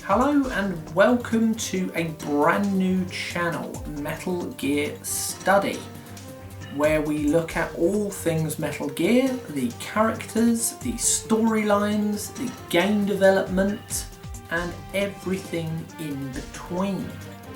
Hello and welcome to a brand new channel, Metal Gear Study, where we look at all things Metal Gear, the characters, the storylines, the game development, and everything in between.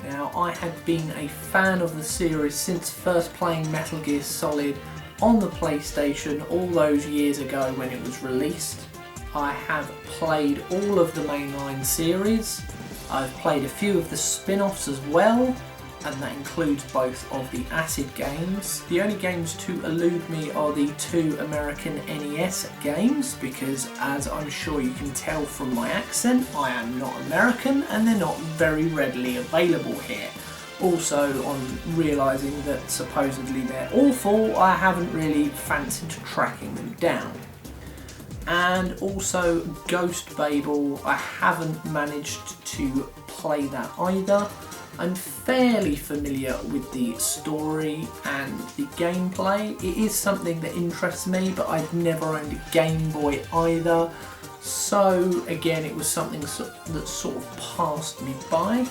Now, I had been a fan of the series since first playing Metal Gear Solid on the PlayStation all those years ago when it was released. I have played all of the mainline series. I've played a few of the spin-offs as well, and that includes both of the Acid games. The only games to elude me are the two American NES games, because as I'm sure you can tell from my accent, I am not American and they're not very readily available here. Also, on realising that supposedly they're awful, I haven't really fancied tracking them down. And also Ghost Babel, I haven't managed to play that either. I'm fairly familiar with the story and the gameplay. It is something that interests me, but I've never owned a Game Boy either. So again, it was something that sort of passed me by.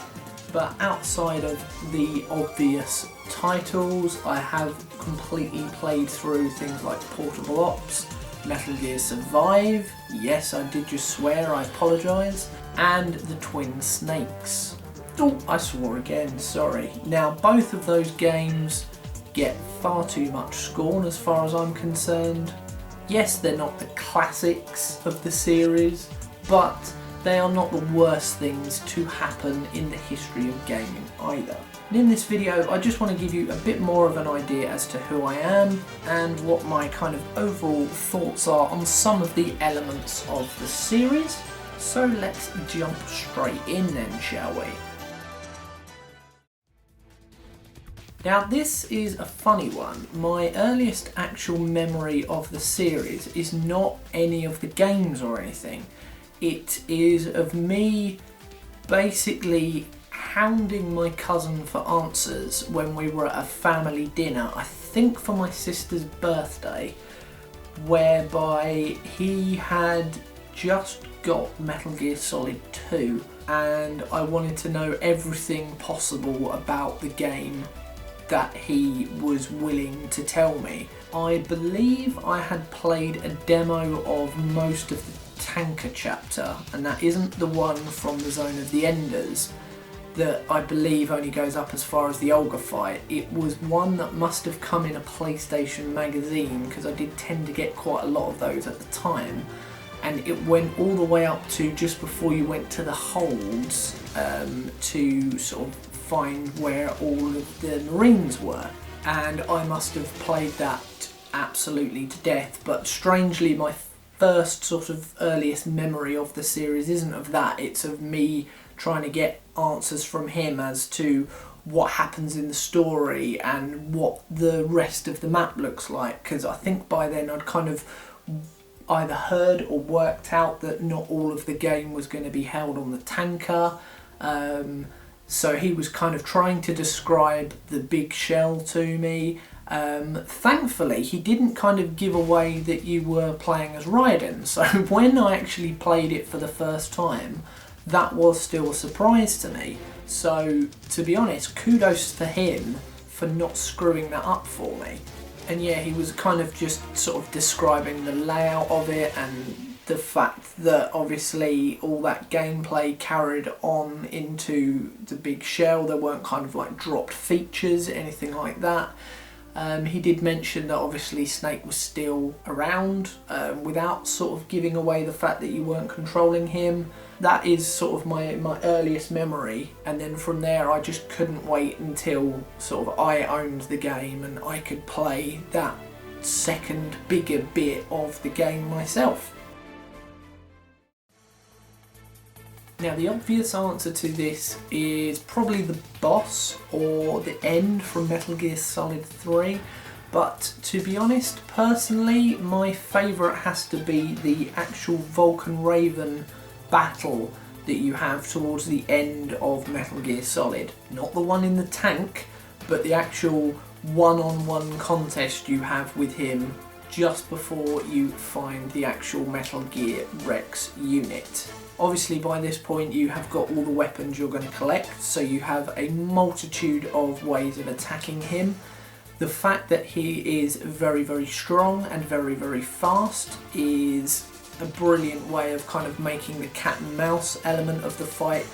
But outside of the obvious titles, I have completely played through things like Portable Ops, Metal Gear Survive, yes I did just swear, I apologise, and the Twin Snakes. Oh, I swore again, sorry. Now both of those games get far too much scorn as far as I'm concerned. Yes, they're not the classics of the series, but they are not the worst things to happen in the history of gaming either. And in this video I just want to give you a bit more of an idea as to who I am and what my kind of overall thoughts are on some of the elements of the series. So let's jump straight in then, shall we? Now this is a funny one. My earliest actual memory of the series is not any of the games or anything. It is of me basically hounding my cousin for answers when we were at a family dinner, I think for my sister's birthday, whereby he had just got Metal Gear Solid 2 and I wanted to know everything possible about the game that he was willing to tell me. I believe I had played a demo of most of the Tanker chapter, and that isn't the one from the Zone of the Enders that I believe only goes up as far as the Olga fight. It was one that must have come in a PlayStation magazine, because I did tend to get quite a lot of those at the time, and it went all the way up to just before you went to the holds to sort of find where all of the Marines were, and I must have played that absolutely to death. But strangely, my first sort of earliest memory of the series isn't of that, it's of me trying to get answers from him as to what happens in the story and what the rest of the map looks like, because I think by then I'd kind of either heard or worked out that not all of the game was going to be held on the Tanker. So he was kind of trying to describe the big shell to me. Thankfully, he didn't kind of give away that you were playing as Raiden, so when I actually played it for the first time, that was still a surprise to me. So, to be honest, kudos to him for not screwing that up for me. And yeah, he was kind of just sort of describing the layout of it and the fact that obviously all that gameplay carried on into the big shell. There weren't kind of like dropped features, anything like that. He did mention that obviously Snake was still around without sort of giving away the fact that you weren't controlling him. That is sort of my earliest memory, and then from there I just couldn't wait until sort of I owned the game and I could play that second bigger bit of the game myself. Now the obvious answer to this is probably the boss or the end from Metal Gear Solid 3, but to be honest, personally my favourite has to be the actual Vulcan Raven battle that you have towards the end of Metal Gear Solid. Not the one in the tank, but the actual one-on-one contest you have with him just before you find the actual Metal Gear Rex unit. Obviously by this point you have got all the weapons you're going to collect, so you have a multitude of ways of attacking him. The fact that he is very, very strong and very, very fast is a brilliant way of kind of making the cat and mouse element of the fight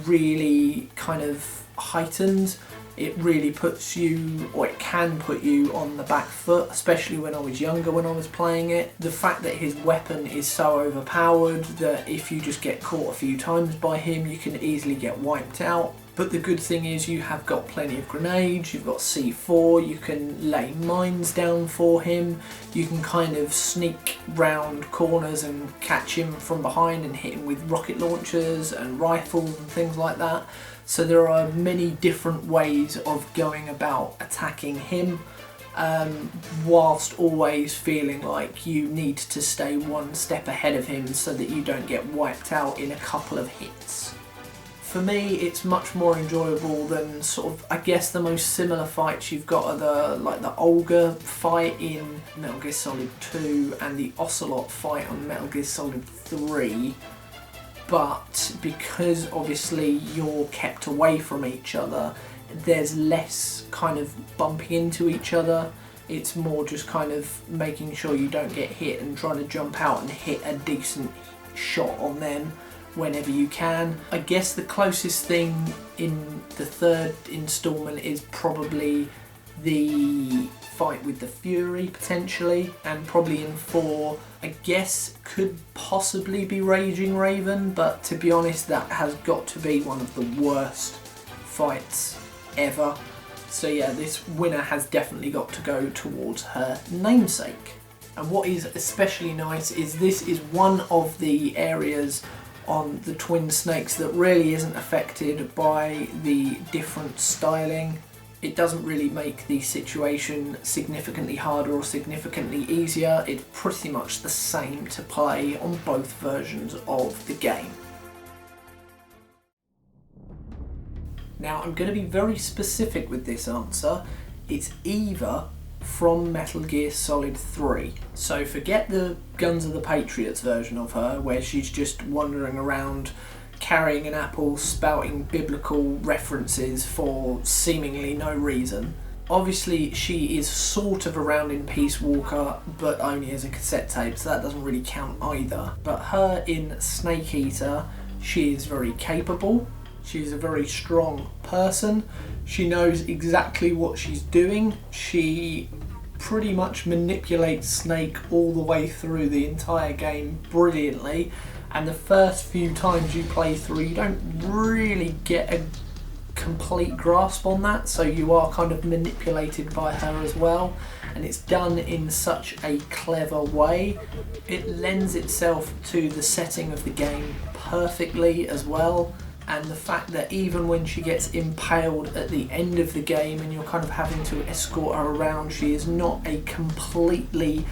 really kind of heightened. It really puts you, or it can put you, on the back foot, especially when I was younger when I was playing it. The fact that his weapon is so overpowered that if you just get caught a few times by him you can easily get wiped out. But the good thing is you have got plenty of grenades, you've got C4, you can lay mines down for him, you can kind of sneak round corners and catch him from behind and hit him with rocket launchers and rifles and things like that. So there are many different ways of going about attacking him, whilst always feeling like you need to stay one step ahead of him so that you don't get wiped out in a couple of hits. For me, it's much more enjoyable than sort of, I guess, the most similar fights you've got are the Olga fight in Metal Gear Solid 2 and the Ocelot fight on Metal Gear Solid 3. But because obviously you're kept away from each other, there's less kind of bumping into each other. It's more just kind of making sure you don't get hit and trying to jump out and hit a decent shot on them whenever you can. I guess the closest thing in the third installment is probably the fight with the Fury potentially, and probably in 4 I guess could possibly be Raging Raven, but to be honest that has got to be one of the worst fights ever. So yeah, this winner has definitely got to go towards her namesake. And what is especially nice is this is one of the areas on the Twin Snakes that really isn't affected by the different styling. It doesn't really make the situation significantly harder or significantly easier. It's pretty much the same to play on both versions of the game. Now I'm going to be very specific with this answer. It's either from Metal Gear Solid 3. So forget the Guns of the Patriots version of her, where she's just wandering around carrying an apple, spouting biblical references for seemingly no reason. Obviously she is sort of around in Peace Walker, but only as a cassette tape, so that doesn't really count either. But her in Snake Eater, she is very capable. She's a very strong person. She knows exactly what she's doing. She pretty much manipulates Snake all the way through the entire game brilliantly. And the first few times you play through, you don't really get a complete grasp on that, so you are kind of manipulated by her as well. And it's done in such a clever way. It lends itself to the setting of the game perfectly as well. And the fact that even when she gets impaled at the end of the game and you're kind of having to escort her around, she is not a completely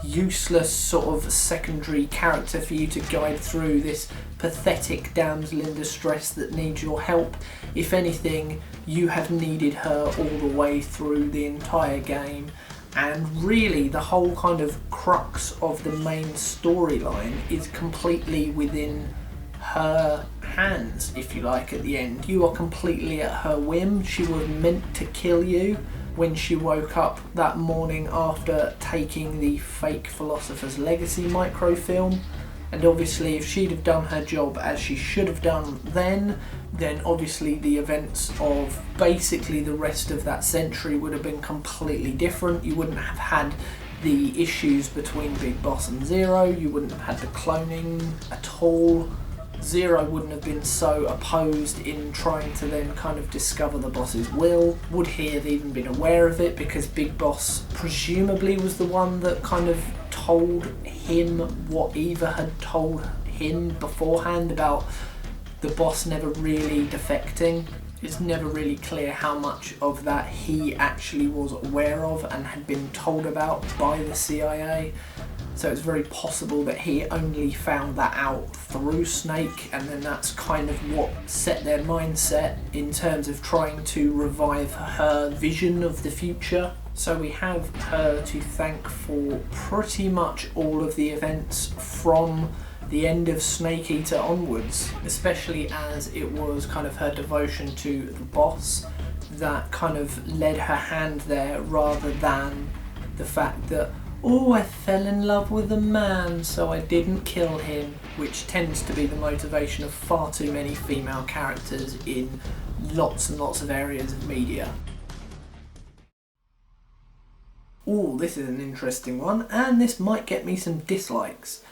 useless sort of secondary character for you to guide through this pathetic damsel in distress that needs your help. If anything, you have needed her all the way through the entire game, and really the whole kind of crux of the main storyline is completely within her hands, if you like. At the end you are completely at her whim. She was meant to kill you when she woke up that morning after taking the fake Philosopher's Legacy microfilm, and obviously if she'd have done her job as she should have done then obviously the events of basically the rest of that century would have been completely different. You wouldn't have had the issues between Big Boss and Zero, you wouldn't have had the cloning at all. Zero wouldn't have been so opposed in trying to then kind of discover the boss's will. Would he have even been aware of it, because Big Boss presumably was the one that kind of told him what Eva had told him beforehand about the boss never really defecting. It's never really clear how much of that he actually was aware of and had been told about by the CIA. So it's very possible that he only found that out through Snake, and then that's kind of what set their mindset in terms of trying to revive her vision of the future. So we have her to thank for pretty much all of the events from the end of Snake Eater onwards, especially as it was kind of her devotion to the boss that kind of led her hand there, rather than the fact that, oh, I fell in love with a man so I didn't kill him, which tends to be the motivation of far too many female characters in lots and lots of areas of media. Oh, this is an interesting one, and this might get me some dislikes.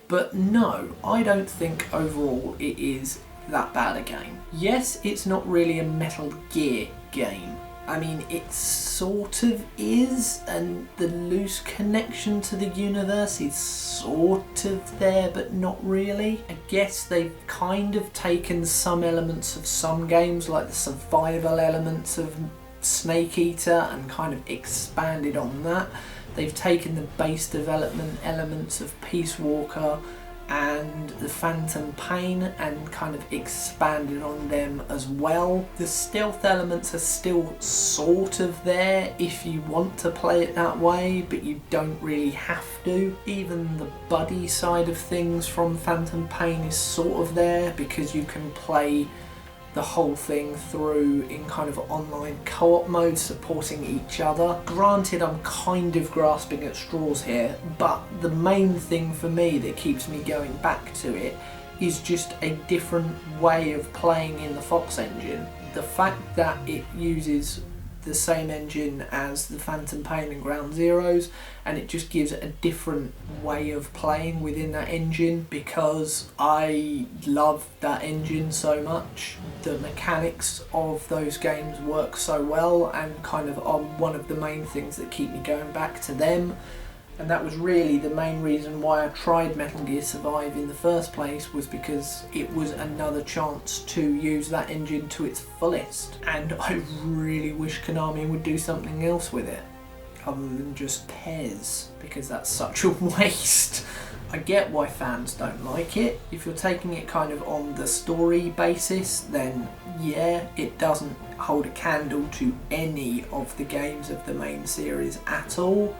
But no, I don't think overall it is that bad a game. Yes, it's not really a Metal Gear game. I mean, it sort of is, and the loose connection to the universe is sort of there, but not really. I guess they've kind of taken some elements of some games, like the survival elements of Snake Eater, and kind of expanded on that. They've taken the base development elements of Peace Walker and the Phantom Pain and kind of expanded on them as well. The stealth elements are still sort of there if you want to play it that way, but you don't really have to. Even the buddy side of things from Phantom Pain is sort of there, because you can play the whole thing through in kind of online co-op mode, supporting each other. Granted, I'm kind of grasping at straws here, but the main thing for me that keeps me going back to it is just a different way of playing in the Fox engine. The fact that it uses the same engine as the Phantom Pain and Ground Zeroes, and it just gives a different way of playing within that engine, because I love that engine so much. The mechanics of those games work so well and kind of are one of the main things that keep me going back to them. And that was really the main reason why I tried Metal Gear Survive in the first place, was because it was another chance to use that engine to its fullest. And I really wish Konami would do something else with it, other than just Pez, because that's such a waste. I get why fans don't like it. If you're taking it kind of on the story basis, then yeah, it doesn't hold a candle to any of the games of the main series at all,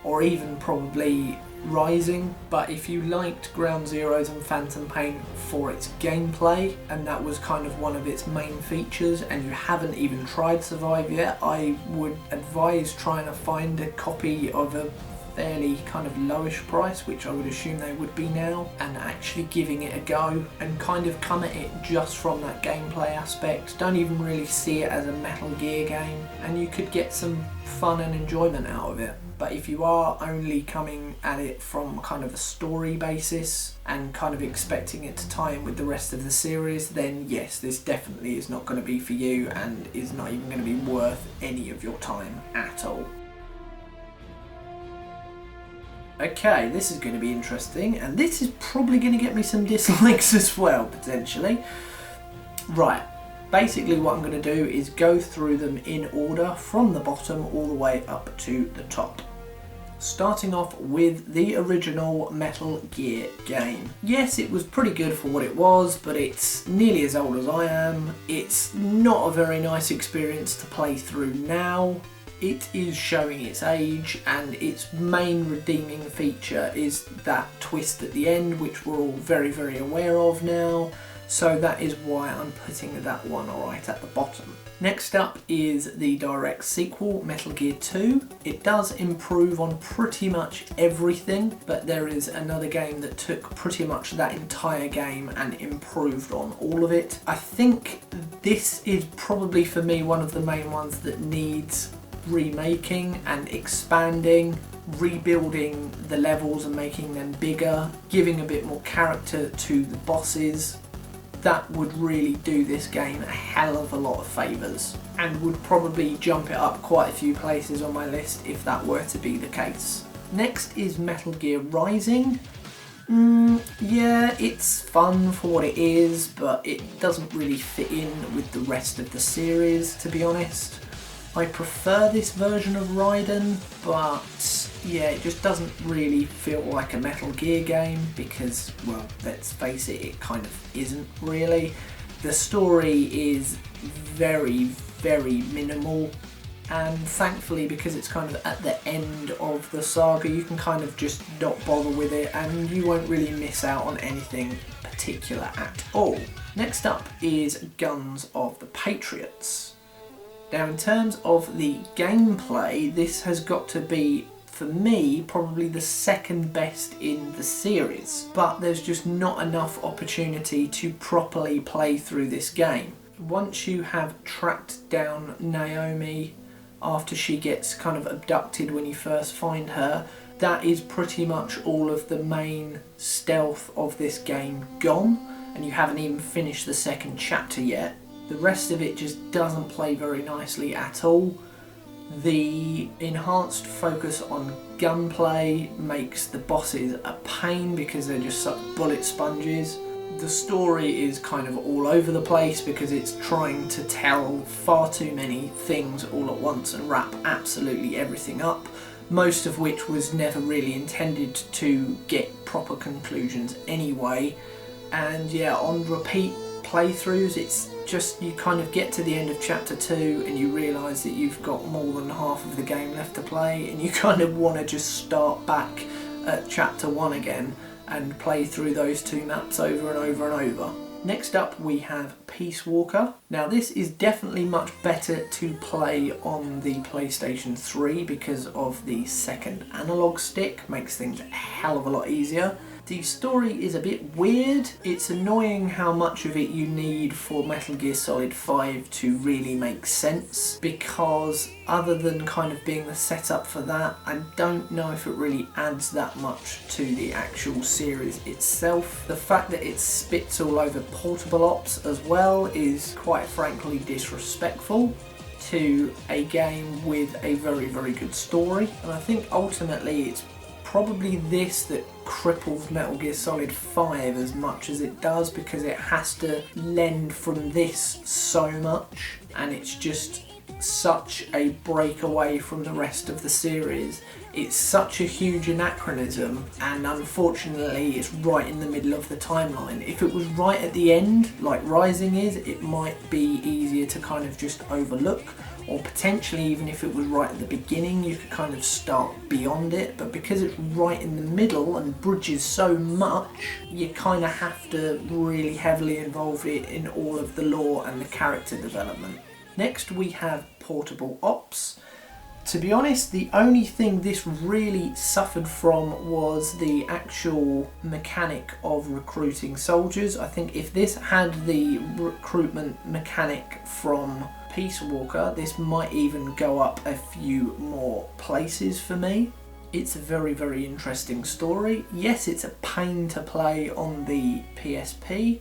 or even probably Rising. But if you liked Ground Zeroes and Phantom Pain for its gameplay, and that was kind of one of its main features, and you haven't even tried Survive yet, I would advise trying to find a copy of a fairly kind of lowish price, which I would assume they would be now, and actually giving it a go and kind of come at it just from that gameplay aspect. Don't even really see it as a Metal Gear game, and you could get some fun and enjoyment out of it. But if you are only coming at it from kind of a story basis and kind of expecting it to tie in with the rest of the series, then yes, this definitely is not going to be for you, and is not even going to be worth any of your time at all. Okay, this is going to be interesting, and this is probably going to get me some dislikes as well, potentially. Right, basically what I'm going to do is go through them in order from the bottom all the way up to the top. Starting off with the original Metal Gear game. Yes, it was pretty good for what it was, but it's nearly as old as I am. It's not a very nice experience to play through now. It is showing its age, and its main redeeming feature is that twist at the end, which we're all very, very aware of now. So that is why I'm putting that one right at the bottom. Next up is the direct sequel, Metal Gear 2. It does improve on pretty much everything, but there is another game that took pretty much that entire game and improved on all of it. I think this is probably for me one of the main ones that needs remaking and expanding, rebuilding the levels and making them bigger, giving a bit more character to the bosses. That would really do this game a hell of a lot of favours, and would probably jump it up quite a few places on my list if that were to be the case. Next is Metal Gear Rising. Yeah, it's fun for what it is, but it doesn't really fit in with the rest of the series, to be honest. I prefer this version of Raiden, but yeah, it just doesn't really feel like a Metal Gear game because, well, let's face it, it kind of isn't really. The story is very, very minimal. and thankfully, because it's kind of at the end of the saga, you can kind of just not bother with it and you won't really miss out on anything particular at all. Next up is Guns of the Patriots. Now, in terms of the gameplay, this has got to be, for me, probably the second best in the series, but there's just not enough opportunity to properly play through this game. Once you have tracked down Naomi after she gets kind of abducted when you first find her, that is pretty much all of the main stealth of this game gone, and you haven't even finished the second chapter yet. The rest of it just doesn't play very nicely at all. The enhanced focus on gunplay makes the bosses a pain because they're just such bullet sponges. The story is kind of all over the place because it's trying to tell far too many things all at once and wrap absolutely everything up, most of which was never really intended to get proper conclusions anyway. And yeah, on repeat playthroughs, it's just, you kind of get to the end of chapter 2 and you realise that you've got more than half of the game left to play, and you kind of want to just start back at chapter 1 again and play through those 2 maps over and over and over. Next up we have Peace Walker. Now this is definitely much better to play on the PlayStation 3 because of the second analog stick, makes things a hell of a lot easier. The story is a bit weird. It's annoying how much of it you need for Metal Gear Solid 5 to really make sense, because other than kind of being the setup for that, I don't know if it really adds that much to the actual series itself. The fact that it spits all over portable ops as well is quite frankly disrespectful to a game with a very, very good story, and I think ultimately it's probably this that cripples Metal Gear Solid 5 as much as it does, because it has to lend from this so much, and it's just such a breakaway from the rest of the series. It's such a huge anachronism, and unfortunately it's right in the middle of the timeline. If it was right at the end, like Rising is, it might be easier to kind of just overlook, or potentially even if it was right at the beginning you could kind of start beyond it, but because it's right in the middle and bridges so much, you kind of have to really heavily involve it in all of the lore and the character development. Next we have Portable Ops. To be honest, the only thing this really suffered from was the actual mechanic of recruiting soldiers. I think if this had the recruitment mechanic from Peace Walker, this might even go up a few more places for me. It's a very, very interesting story. Yes, it's a pain to play on the PSP,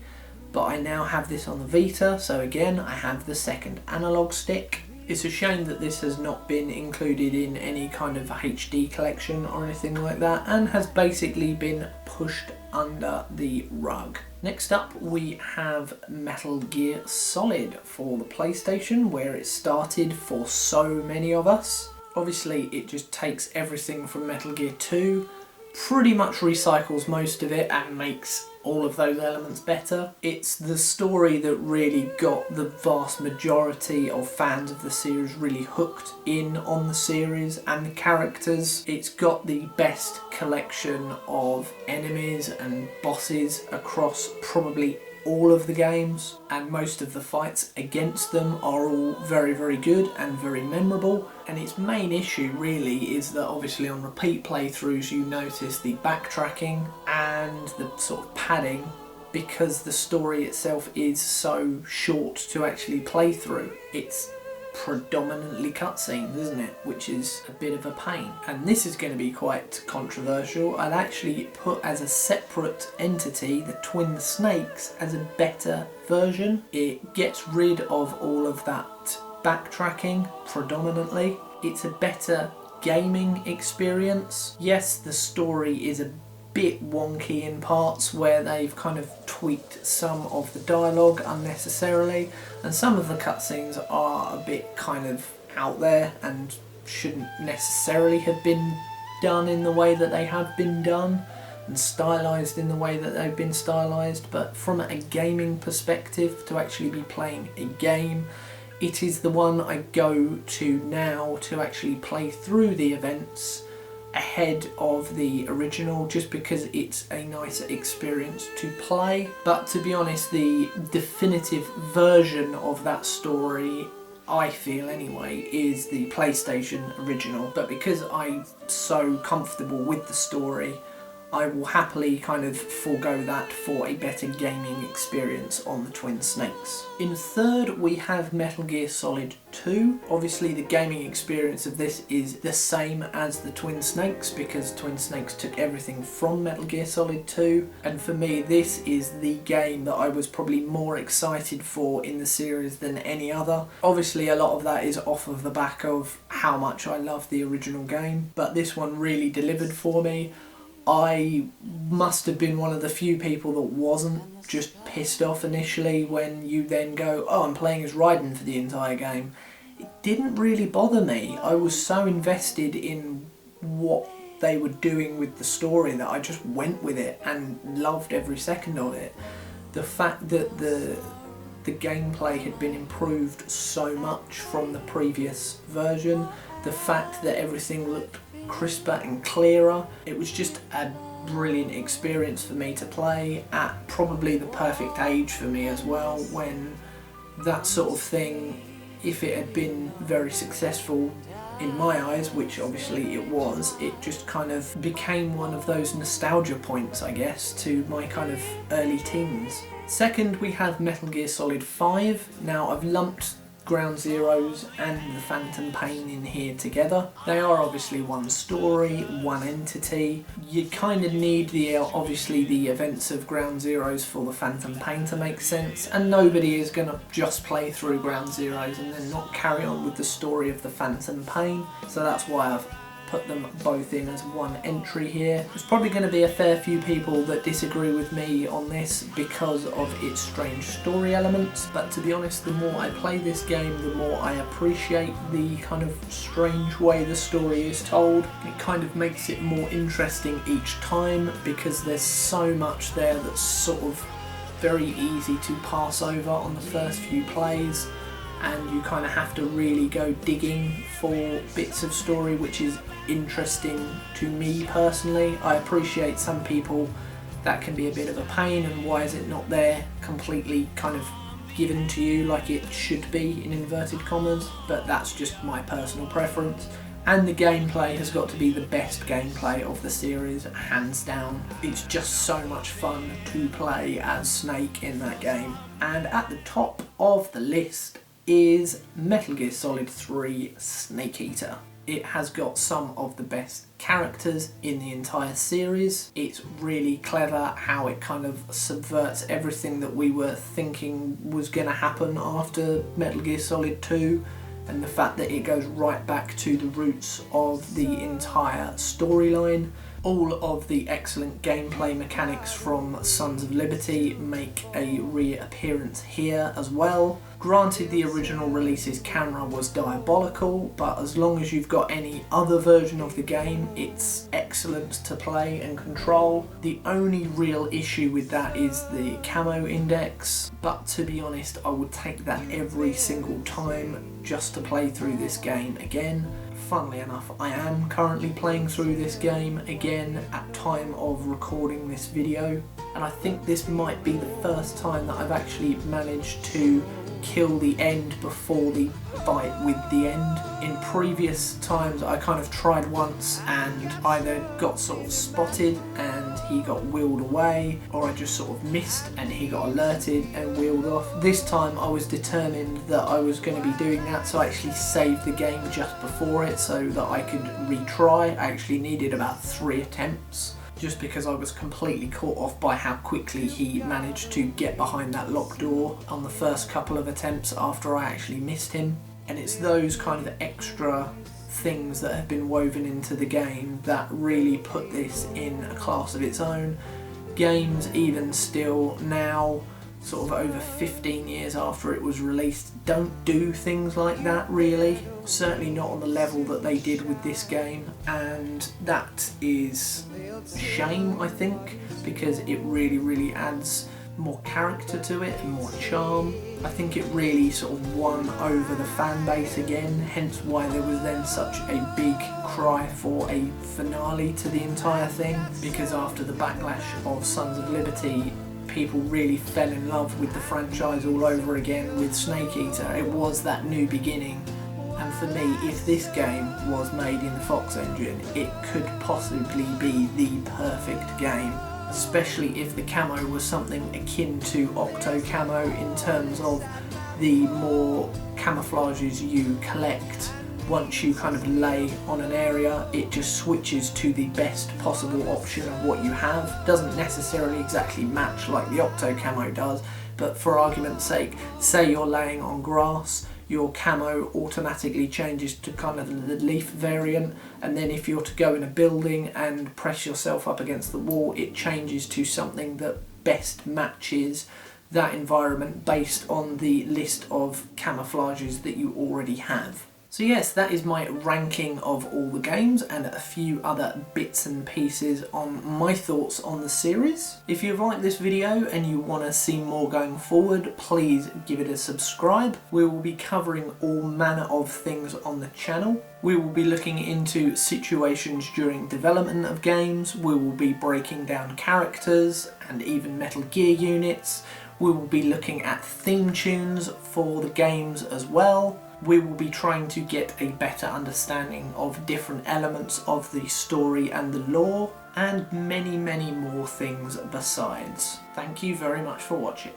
but I now have this on the Vita, so again I have the second analog stick. It's a shame that this has not been included in any kind of HD collection or anything like that, and has basically been pushed under the rug. Next up we have Metal Gear Solid for the PlayStation, where it started for so many of us. Obviously it just takes everything from Metal Gear 2, pretty much recycles most of it and makes all of those elements better. It's the story that really got the vast majority of fans of the series really hooked in on the series and the characters. It's got the best collection of enemies and bosses across probably all of the games, and most of the fights against them are all very, very good and very memorable. And its main issue really is that obviously on repeat playthroughs you notice the backtracking and the sort of padding, because the story itself is so short to actually play through. It's predominantly cutscenes, isn't it? Which is a bit of a pain. And this is going to be quite controversial. I'd actually put as a separate entity the Twin Snakes as a better version. It gets rid of all of that backtracking predominantly. It's a better gaming experience. Yes, the story is a bit wonky in parts where they've kind of tweaked some of the dialogue unnecessarily, and some of the cutscenes are a bit kind of out there and shouldn't necessarily have been done in the way that they have been done and stylized in the way that they've been stylized. But from a gaming perspective, to actually be playing a game, It is the one I go to now to actually play through the events ahead of the original, just because it's a nicer experience to play. But to be honest, the definitive version of that story, I feel anyway, is the PlayStation original. But because I'm so comfortable with the story, I will happily kind of forego that for a better gaming experience on the Twin Snakes. In third, we have Metal Gear Solid 2. Obviously the gaming experience of this is the same as the Twin Snakes, because Twin Snakes took everything from Metal Gear Solid 2, and for me this is the game that I was probably more excited for in the series than any other. Obviously a lot of that is off of the back of how much I love the original game, but this one really delivered for me. I must have been one of the few people that wasn't just pissed off initially when you then go, oh, I'm playing as Raiden for the entire game. It didn't really bother me. I was so invested in what they were doing with the story that I just went with it and loved every second of it. The fact that the gameplay had been improved so much from the previous version, the fact that everything looked crisper and clearer. It was just a brilliant experience for me to play at probably the perfect age for me as well, when that sort of thing, if it had been very successful in my eyes, which obviously it was, it just kind of became one of those nostalgia points, I guess, to my kind of early teens. Second, we have Metal Gear Solid 5. Now I've lumped Ground Zeroes and the Phantom Pain in here together. They are obviously one story, one entity. You kind of need obviously the events of Ground Zeroes for the Phantom Pain to make sense, and nobody is going to just play through Ground Zeroes and then not carry on with the story of the Phantom Pain, so that's why I've put them both in as one entry here. There's probably going to be a fair few people that disagree with me on this because of its strange story elements, but to be honest, the more I play this game, the more I appreciate the kind of strange way the story is told. It kind of makes it more interesting each time, because there's so much there that's sort of very easy to pass over on the first few plays, and you kind of have to really go digging for bits of story, which is interesting to me personally. I appreciate some people that can be a bit of a pain, and why is it not there completely kind of given to you like it should be, in inverted commas, but that's just my personal preference. And the gameplay has got to be the best gameplay of the series, hands down. It's just so much fun to play as Snake in that game. And at the top of the list is Metal Gear Solid 3 Snake Eater. It has got some of the best characters in the entire series. It's really clever how it kind of subverts everything that we were thinking was going to happen after Metal Gear Solid 2, and the fact that it goes right back to the roots of the entire storyline. All of the excellent gameplay mechanics from Sons of Liberty make a reappearance here as well. Granted, the original release's camera was diabolical, but as long as you've got any other version of the game, it's excellent to play and control. The only real issue with that is the camo index, but to be honest, I would take that every single time just to play through this game again. Funnily enough, I am currently playing through this game again at time of recording this video, and I think this might be the first time that I've actually managed to kill the end before the fight with the end. In previous times I kind of tried once and either got sort of spotted and he got wheeled away, or I just sort of missed and he got alerted and wheeled off. This time I was determined that I was going to be doing that, so I actually saved the game just before it so that I could retry. I actually needed about 3 attempts, just because I was completely caught off by how quickly he managed to get behind that locked door on the first couple of attempts after I actually missed him. And it's those kind of extra things that have been woven into the game that really put this in a class of its own. Games even still now, sort of over 15 years after it was released, don't do things like that really. Certainly not on the level that they did with this game, and that is a shame, I think, because it really adds more character to it and more charm. I think it really sort of won over the fan base again, hence why there was then such a big cry for a finale to the entire thing, because after the backlash of Sons of Liberty, people really fell in love with the franchise all over again with Snake Eater. It was that new beginning. And for me, if this game was made in the Fox engine, it could possibly be the perfect game. Especially if the camo was something akin to Octo Camo in terms of the more camouflages you collect. Once you kind of lay on an area, it just switches to the best possible option of what you have. Doesn't necessarily exactly match like the Octo Camo does, but for argument's sake, say you're laying on grass, your camo automatically changes to kind of the leaf variant, and then if you're to go in a building and press yourself up against the wall, it changes to something that best matches that environment based on the list of camouflages that you already have. So yes, that is my ranking of all the games and a few other bits and pieces on my thoughts on the series. If you've liked this video and you want to see more going forward, please give it a subscribe. We will be covering all manner of things on the channel. We will be looking into situations during development of games. We will be breaking down characters and even Metal Gear units. We will be looking at theme tunes for the games as well. We will be trying to get a better understanding of different elements of the story and the lore, and many more things besides. Thank you very much for watching.